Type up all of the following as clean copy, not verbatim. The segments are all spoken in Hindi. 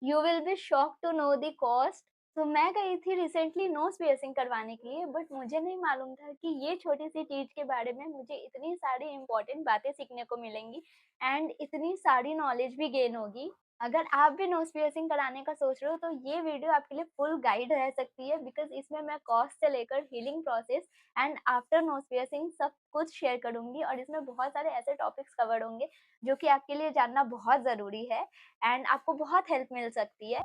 You will be shocked to know the cost. तो मैं गई थी रिसेंटली नोज पियर्सिंग करवाने के लिए, बट मुझे नहीं मालूम था कि ये छोटी सी चीज के बारे में मुझे इतनी सारी इंपॉर्टेंट बातें सीखने को मिलेंगी एंड इतनी सारी नॉलेज भी गेन होगी। अगर आप भी नोज पियर्सिंग कराने का सोच रहे हो तो ये वीडियो आपके लिए फुल गाइड रह सकती है, बिकॉज इसमें मैं कॉस्ट से लेकर healing process and after nose piercing सब कुछ शेयर करूंगी, और इसमें बहुत सारे ऐसे टॉपिक्स कवर होंगे जो कि आपके लिए जानना बहुत ज़रूरी है एंड आपको बहुत हेल्प मिल सकती है।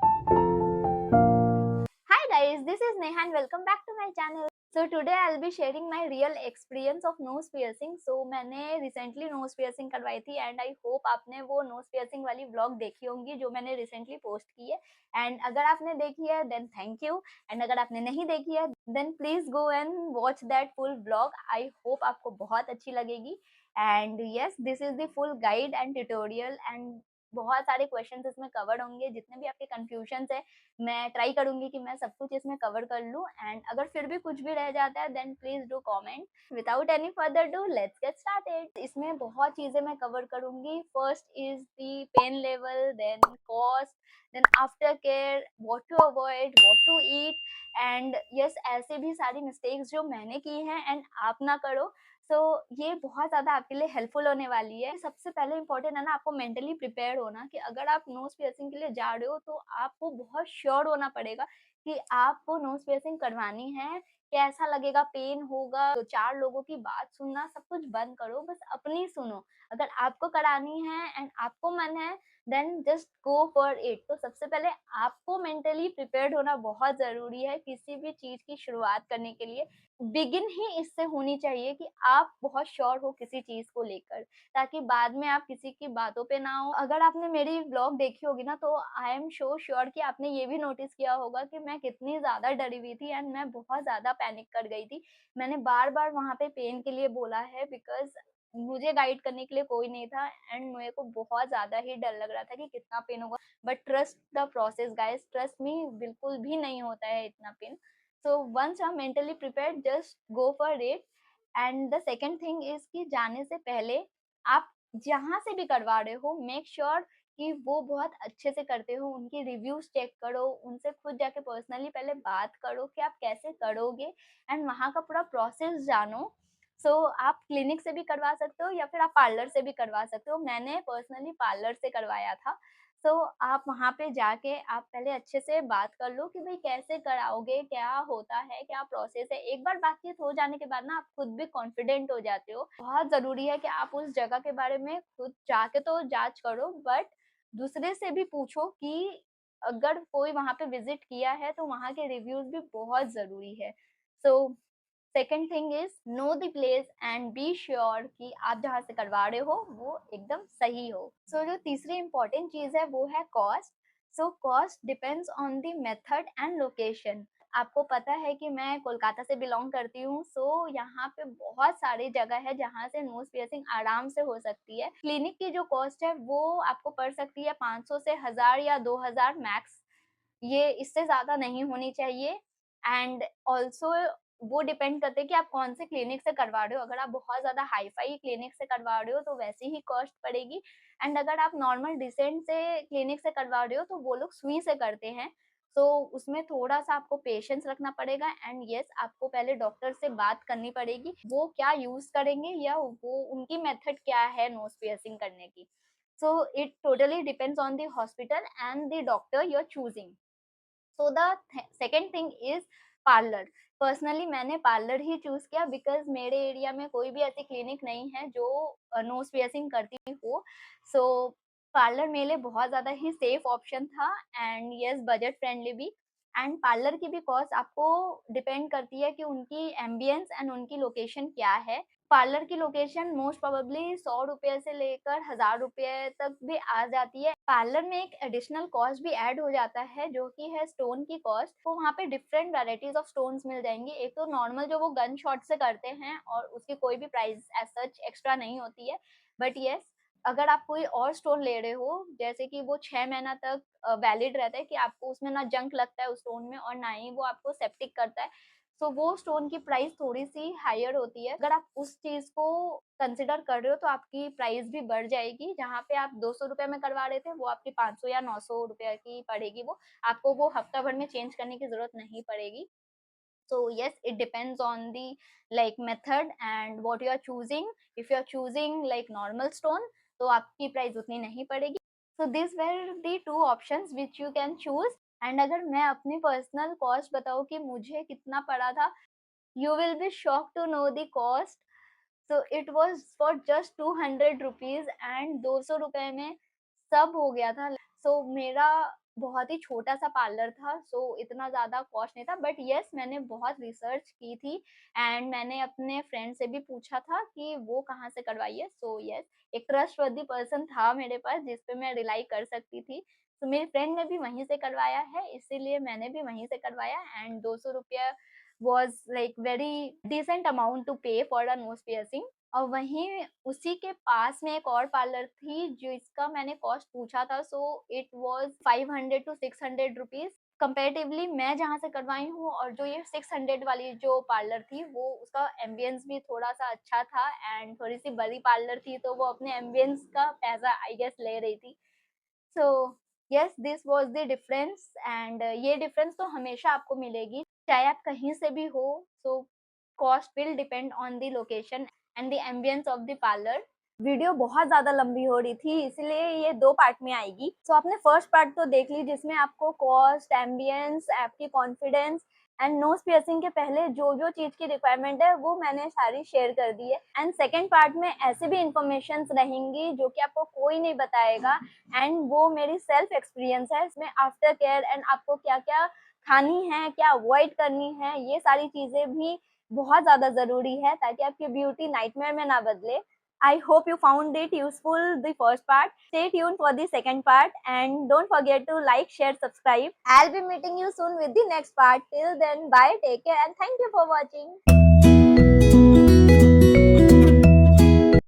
Hi guys, this is Neha and welcome back to my channel. So today I'll be sharing my real experience of nose piercing. So मैंने recently nose piercing करवाई थी and I hope आपने वो nose piercing वाली vlog देखी होंगी जो मैंने recently post की है। And अगर आपने देखी है then thank you, and अगर आपने नहीं देखी है then please go and watch that full vlog. I hope आपको बहुत अच्छी लगेगी। And yes, this is the full guide and tutorial and बहुत सारे क्वेश्चंस इसमें कवर्ड होंगे। जितने भी आपके कंफ्यूजन्स है मैं ट्राई करूंगी कि मैं सब कुछ इसमें कवर कर लूं, एंड अगर फिर भी कुछ भी रह जाता है then please do comment. Without any further ado let's get started. इसमें बहुत चीजें मैं कवर करूंगी। First is the pain level, then cost, then after care, what to avoid, what to eat, and yes ऐसे भी सारी मिस्टेक्स जो मैंने की हैं एंड आप ना करो। सो ये बहुत ज़्यादा आपके लिए हेल्पफुल होने वाली है। सबसे पहले इम्पोर्टेंट है ना आपको मेंटली प्रिपेयर होना कि अगर आप नोज़ पियर्सिंग के लिए जा रहे हो तो आपको बहुत श्योर होना पड़ेगा कि आपको नोज़ पियर्सिंग करवानी है। कैसा लगेगा, पेन होगा, तो 4 लोगों की बात सुनना सब कुछ बंद करो, बस अपनी सुनो। अगर आपको करानी है एंड आपको मन है then just go for it. तो सबसे पहले आपको मेंटली प्रिपेयर्ड होना बहुत ज़रूरी है किसी भी चीज़ की शुरुआत करने के लिए। बिगिन ही इससे होनी चाहिए कि आप बहुत श्योर हो किसी चीज़ को लेकर, ताकि बाद में आप किसी की बातों पे ना हो। अगर आपने मेरी व्लॉग देखी होगी ना तो आई एम सो श्योर कि आपने ये भी नोटिस किया होगा कि मैं कितनी ज़्यादा डरी हुई थी एंड मैं बहुत ज़्यादा पैनिक कर गई थी। मैंने बार-बार वहाँ पे पेन के लिए बोला है बिकॉज़ मुझे गाइड करने के लिए कोई नहीं था एंड मेरे को बहुत ज़्यादा ही डर लग रहा था कि कितना पेन होगा। But trust the process guys, trust me, बिल्कुल भी नहीं होता है इतना pen. So once you are mentally prepared, just go for it. And the second thing is कि जाने से पहले आप जहाँ से भी करवा रहे हो मेक श्योर कि वो बहुत अच्छे से करते हो। उनकी रिव्यूज चेक करो, उनसे खुद जाके पर्सनली पहले बात करो कि आप कैसे करोगे एंड वहाँ का पूरा प्रोसेस जानो। आप क्लिनिक से भी करवा सकते हो या फिर आप पार्लर से भी करवा सकते हो। मैंने पर्सनली पार्लर से करवाया था। आप वहाँ पे जाके आप पहले अच्छे से बात कर लो कि भाई कैसे कराओगे, क्या होता है, क्या प्रोसेस है। एक बार बातचीत हो जाने के बाद ना आप खुद भी कॉन्फिडेंट हो जाते हो। बहुत ज़रूरी है कि आप उस जगह के बारे में खुद जाके तो जाँच करो, बट दूसरे से भी पूछो कि अगर कोई वहाँ पे विज़िट किया है तो वहाँ के रिव्यूज़ भी बहुत ज़रूरी है। So second thing is know the place and be sure कि आप जहाँ से करवा रहे हो वो एकदम सही हो। जो तीसरी इंपॉर्टेंट चीज है वो है cost. Cost depends on the method and location. आपको पता है कि मैं कोलकाता से बिलोंग करती हूँ, यहाँ पे बहुत सारी जगह है जहाँ से नोज पियर्सिंग आराम से हो सकती है। क्लिनिक की जो कॉस्ट है वो आपको पड़ सकती है 500 से 1000 या 2000 मैक्स। ये इससे ज़्यादा नहीं होनी चाहिए। एंड ऑल्सो वो डिपेंड करते हैं कि आप कौन से क्लिनिक से करवा रहे हो। अगर आप बहुत ज़्यादा हाई-फाई क्लिनिक से करवा रहे हो तो वैसी ही कॉस्ट पड़ेगी, एंड अगर आप नॉर्मल डिसेंट से क्लिनिक से करवा रहे हो तो वो लोग सुई से करते हैं। उसमें थोड़ा-सा आपको पेशेंस रखना पड़ेगा एंड येस आपको पहले डॉक्टर से बात करनी पड़ेगी, वो क्या यूज़ करेंगे या वो उनकी मेथड क्या है नोज़ पियर्सिंग करने की। It totally depends on the hospital and the doctor you are choosing. The second thing is parlour. Personally मैंने पार्लर ही चूज किया बिकॉज मेरे एरिया में कोई भी ऐसी क्लिनिक नहीं है जो नोज पियर्सिंग करती हो। सो पार्लर मेरे लिए बहुत ज़्यादा ही सेफ ऑप्शन था एंड यस बजट फ्रेंडली भी। एंड पार्लर की भी कॉस्ट आपको डिपेंड करती है कि उनकी एम्बियंस एंड उनकी लोकेशन क्या है। पार्लर की लोकेशन मोस्ट प्रोबेबली 100 रुपए से लेकर 1000 रुपए तक भी आ जाती है। पार्लर में एक एडिशनल कॉस्ट भी ऐड हो जाता है जो कि है स्टोन की कॉस्ट। तो वहाँ पे डिफरेंट वैराइटीज ऑफ स्टोन्स मिल जाएंगी। एक तो नॉर्मल जो वो गन शॉट से करते हैं और उसकी कोई भी प्राइस एज सच एक्स्ट्रा नहीं होती है। बट यस अगर आप कोई और स्टोन ले रहे हो जैसे कि वो 6 महीना तक वैलिड रहता है कि आपको उसमें ना जंक लगता है उस स्टोन में और ना ही वो आपको सेप्टिक करता है, सो वो स्टोन की प्राइस थोड़ी-सी हायर होती है। अगर आप उस चीज़ को कंसिडर कर रहे हो तो आपकी प्राइस भी बढ़ जाएगी। जहाँ पे आप ₹200 में करवा रहे थे, वो आपकी 500 या ₹900 की पड़ेगी वो। आपको वो हफ्ता भर में चेंज करने की ज़रूरत नहीं पड़ेगी। So yes, it depends on the like method and what you are choosing. If you are choosing like normal stone, तो आपकी प्राइस उतनी नहीं पड़ेगी. So these were the two options which you can choose. And अगर मैं अपनी पर्सनल कॉस्ट बताऊँ कि मुझे कितना पड़ा था, you will be shocked to know the cost. So it was for just 200 rupees and 200 रुपए में सब हो गया था। मेरा बहुत ही छोटा-सा पार्लर था, इतना ज़्यादा कॉस्ट नहीं था, बट येस मैंने बहुत रिसर्च की थी एंड मैंने अपने फ्रेंड से भी पूछा था कि वो कहाँ से करवाई है। येस, एक ट्रस्टवर्दी पर्सन था मेरे पास जिस पे मैं रिलाई कर सकती थी। मेरी फ्रेंड ने भी वहीं से करवाया है, इसीलिए मैंने भी वहीं से करवाया and ₹200 was like very decent amount to pay for a nose piercing. और वहीं उसी के पास में एक और पार्लर थी जिसका मैंने कॉस्ट पूछा था, it was 500 to 600 rupees. Comparatively मैं जहाँ से करवाई हूँ और जो ये 600 वाली जो पार्लर थी, वो उसका एम्बियंस भी थोड़ा-सा अच्छा था एंड थोड़ी-सी बड़ी पार्लर थी, तो वो अपने एम्बियंस का पैसा आई गेस ले रही थी। So yes, this was the difference and ये डिफरेंस तो हमेशा आपको मिलेगी, चाहे आप कहीं से भी हो। Cost will depend on the location and the ambience of the parlour. Video बहुत ज़्यादा लंबी हो रही थी, इसलिए ये 2 पार्ट में आएगी। आपने फर्स्ट पार्ट तो देख ली जिसमें आपको कॉस्ट, एम्बियंस, आपकी कॉन्फिडेंस एंड नोज़ पियर्सिंग के पहले जो-जो चीज़ की रिक्वायरमेंट है वो मैंने सारी शेयर कर दी है एंड सेकंड पार्ट में ऐसी भी इन्फॉर्मेशंस रहेंगी जो कि आपको कोई नहीं बताएगा एंड वो मेरी सेल्फ एक्सपीरियंस है। इसमें आफ्टर केयर एंड आपको क्या-क्या खानी है, क्या अवॉइड करनी है, ये सारी चीज़ें भी बहुत ज़्यादा ज़रूरी है ताकि आपकी ब्यूटी नाइटमेयर में ना बदले। I hope you found it useful, the first part. Stay tuned for the second part and don't forget to like, share, subscribe. I'll be meeting you soon with the next part. Till then, bye, take care and thank you for watching.